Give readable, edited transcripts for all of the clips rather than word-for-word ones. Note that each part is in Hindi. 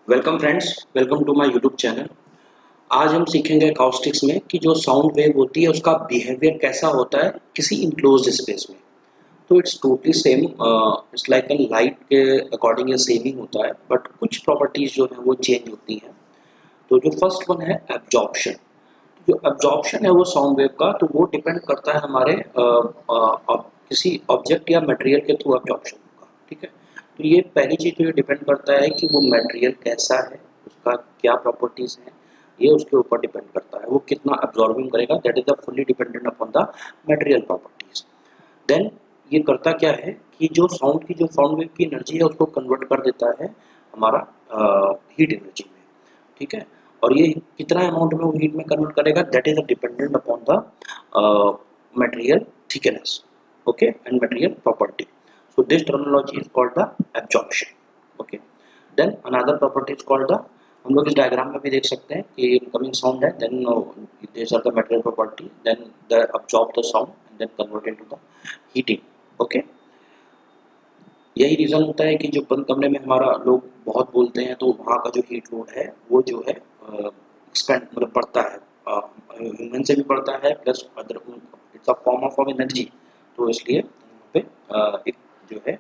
Welcome friends, welcome to my YouTube channel. आज हम सीखेंगे अकाउस्टिक्स में कि जो साउंड वेव होती है उसका बिहेवियर कैसा होता है किसी इनक्लोज्ड स्पेस में। तो it's totally same, it's like an light के अकॉर्डिंग ये सेम ही होता है, बट कुछ प्रॉपर्टीज जो है वो चेंज होती हैं। तो जो फर्स्ट वन है एब्जॉर्प्शन। जो एब्जॉर्प्शन है वो साउंड वेव का, तो वो डिपेंड करता है हमारे किसी ऑब्जेक्ट या मटेरियल के थ्रू एब्जॉर्प्शन का। ठीक है, तो ये पहली चीज तो ये डिपेंड करता है कि वो मटेरियल कैसा है, उसका क्या प्रॉपर्टीज हैं, ये उसके ऊपर डिपेंड करता है वो कितना एब्जॉर्बिंग करेगा। That is the fully dependent upon the material properties. Then ये करता क्या है कि जो साउंड वेव की एनर्जी है उसको कन्वर्ट कर देता है हमारा हीट एनर्जी में। ठीक है, और ये कितना अमाउंट में वो हीट में कन्वर्ट करेगा, that is dependent upon the material thickness, okay, and material property. So this terminology is called the absorption. Okay, then another property is called the, हम लोग इस डायग्राम में भी देख सकते हैं कि इनकमिंग साउंड है, then this are the material property, then the absorb the sound and then convert into the heating. Okay, यही रीज़न होता है कि जो बंद कमरे में हमारा लोग बहुत बोलते हैं तो वहाँ का जो हीट लोड है वो जो है एक्सपेंड मतलब बढ़ता है, ह्यूमन से भी बढ़ता है, plus other it's a form of energy. तो इसलिए वहाँ पे एक जो है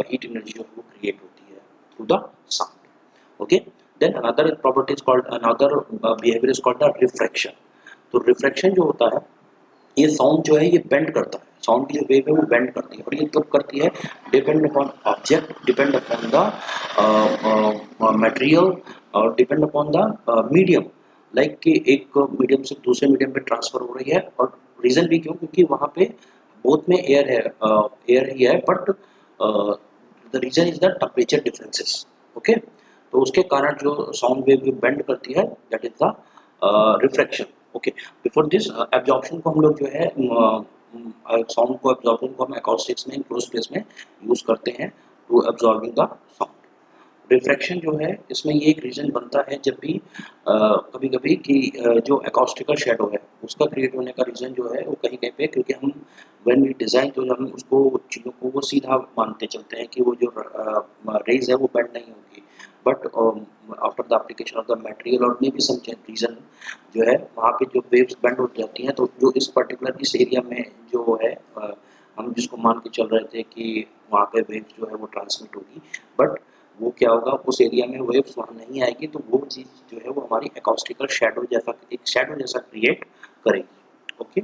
हीट एनर्जी जो है वो क्रिएट होती है through the sound. Okay, then another property is called, another behaviour is called the refraction. तो रिफ्रैक्शन जो होता है, ये साउंड जो है ये बेंड करता है, साउंड की जो वेव है वो बेंड करती है, और ये कब करती है, depend upon object, depend upon the material, और depend upon the medium. Like कि एक मीडियम से दूसरे मीडियम पे ट्रांसफर हो रही है, और रीजन भी क्यों, क्योंकि वहाँ पे बोथ में एयर है, एयर ही है, but the reason is the temperature differences. Okay, तो उसके कारण जो साउंड वेव बेंड करती है, that is the refraction. Okay, before this absorption को हम लोग जो है साउंड को, एब्जॉर्प्शन को हम अकॉस्टिक्स में क्लोज प्लेस में यूज करते हैं to absorbing the sound. Refraction जो है इसमें ये एक रीजन बनता है जब भी कभी कभी कि जो अकॉस्टिकल शेडो है उसका क्रिएट होने का रीजन जो है वो कहीं कहीं पे, क्योंकि हम व्हेन वी डिजाइन तो हम उसको चीज़ों को वो सीधा मानते चलते हैं कि वो जो रेज है वो बेंड नहीं होगी, but after the application of the material और मे बी सम रीजन जो है वहाँ पे जो वेव्स बेंड हो जाती हैं, तो जो इस पर्टिकुलर इस एरिया में जो है हम जिसको मान के चल रहे थे कि वहाँ पे वेव्स जो है वो ट्रांसमिट होगी, बट वो क्या होगा, उस एरिया में वेव्स वहाँ नहीं आएगी, तो वो चीज़ जो है वो हमारी अकॉस्टिकल शैडो जैसा, एक शैडो जैसा क्रिएट करेगी। ओके,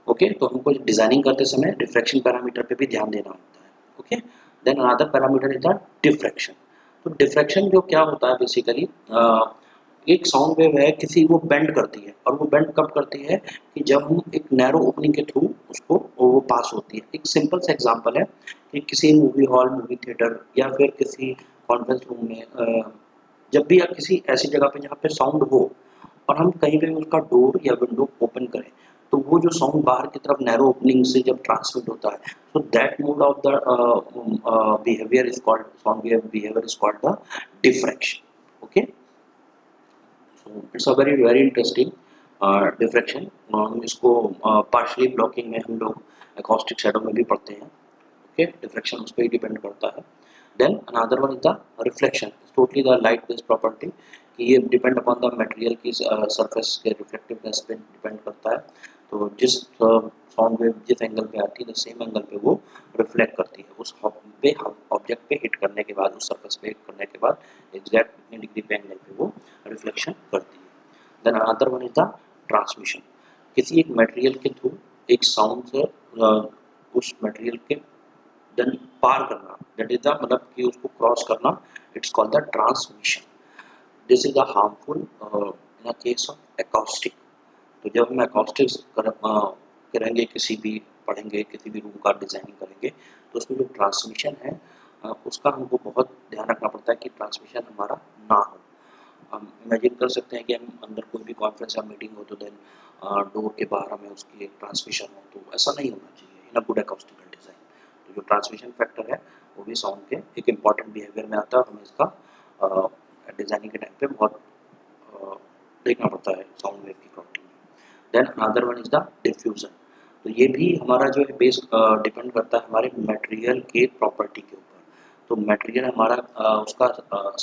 ओके, तो हमको डिजाइनिंग करते समय रिफ्रैक्शन पैरामीटर पे भी ध्यान देना होता है। Okay, then another parameter is the diffraction. तो डिफ्रैक्शन जो क्या होता है बेसिकली, एक साउंड वेव है किसी, वो बेंड करती है, और वो बेंड कब करती है कि जब हम एक नैरो ओपनिंग के थ्रू उसको वो पास होती है। एक सिंपल सा एग्जांपल है कि किसी मूवी हॉल, मूवी थिएटर, या फिर किसी कॉन्फ्रेंस रूम में, जब भी आप किसी ऐसी जगह पे जहाँ पे साउंड हो और हम कहीं पे उसका डोर या विंडो ओपन करें, तो वो जो साउंड बाहर की तरफ नैरो ओपनिंग से जब ट्रांसमिट होता है, so that mode of the behavior is called, sound wave behavior is called the diffraction. Okay, so it's a very interesting diffraction. हम इसको partially blocking में हम लोग acoustic shadow में भी पढ़ते हैं। ओके, डिफ्रैक्शन उस पर ही डिपेंड करता है। Then another one is the reflection, totally the light based property, कि ये डिपेंड अपॉन द मटेरियल की सरफेस के रिफ्लेक्टिवनेस पे डिपेंड करता है। तो जिस साउंड वेव जिस एंगल पे आती है, सेम एंगल पे वो रिफ्लेक्ट करती है, उस पे ऑब्जेक्ट पे हिट करने के बाद, उस सरफेस पे हिट करने के बाद एग्जैक्ट कितने डिग्री पे एंगल पे वो रिफ्लेक्शन करती है। Then another one is the transmission. किसी एक मटेरियल के थ्रू एक साउंड से उस मटेरियल के देन पार करना, दैट इज द मतलब कि उसको क्रॉस करना, it's called the transmission. This is the harmful in a case of acoustic. तो जब हम अकॉस्टिक्स करेंगे, किसी भी पढ़ेंगे, किसी भी रूम का डिजाइनिंग करेंगे, तो उसमें जो ट्रांसमिशन है उसका हमको बहुत ध्यान रखना पड़ता है कि ट्रांसमिशन हमारा ना हो। हम इमेजिन कर सकते हैं कि हम अंदर कोई भी कॉन्फ्रेंस या मीटिंग हो, तो देन डोर के बाहर हमें उसकी एक ट्रांसमिशन हो, तो ऐसा नहीं होना चाहिए इन अ गुड अकॉस्टिकल डिजाइन। तो जो ट्रांसमिशन फैक्टर है वो भी साउंड के एक इम्पॉर्टेंट बिहेवियर में आता है, और हमें इसका डिजाइनिंग के टाइम पे बहुत देखना पड़ता है साउंड वेव की प्रॉपर्टी में। Then another one is the diffusion. तो ये भी हमारा जो है बेस डिपेंड करता है हमारे मटेरियल के प्रॉपर्टी के ऊपर। तो मटेरियल हमारा उसका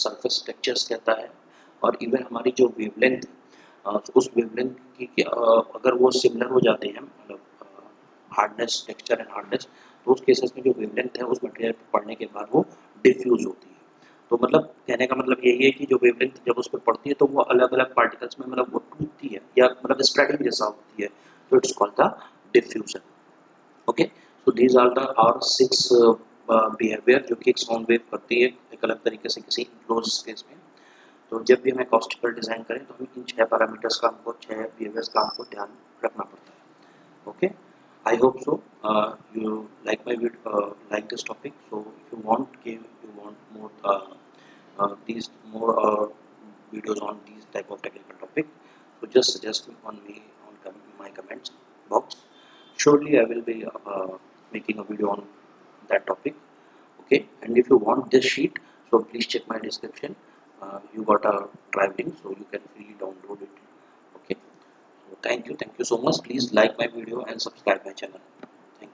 सरफेस टेक्सचर्स कहता है, और इवन हमारी जो वेवलेंथ, उस वेवलेंथ की अगर वो सिमिलर हो जाते हैं, मतलब हार्डनेस, टेक्सचर एंड हार्डनेस, तो उस केसेस में जो वेवलेंथ है उस मटेरियल पर पड़ने के बाद वो डिफ्यूज होती है। तो मतलब कहने का मतलब यही है कि जो वेवलेंथ जब उस पर पड़ती है तो वो अलग अलग पार्टिकल्स में मतलब वो टूटती है या मतलब स्प्रेडिंग जैसा होती है, तो it's called the diffusion. Okay, so these are the are 6 behaviour जो कि एक साउंड वेव करती है एक अलग तरीके से किसी क्लोज स्पेस में। तो जब भी हम एकॉस्टिकल डिजाइन करें तो हमें इन 6 पैरामीटर्स का, हमको 6 बिहेवियर्स का हमको ध्यान रखना पड़ता है। Okay, I hope so. You like my video, like this topic. So if you want, you want more these more videos on these type of technical topic, so just suggest me on my comments box. Surely I will be making a video on that topic. Okay, and if you want this sheet, so please check my description. You got a drive link, so you can freely download it. Okay, so thank you so much. Please like my video and subscribe my channel.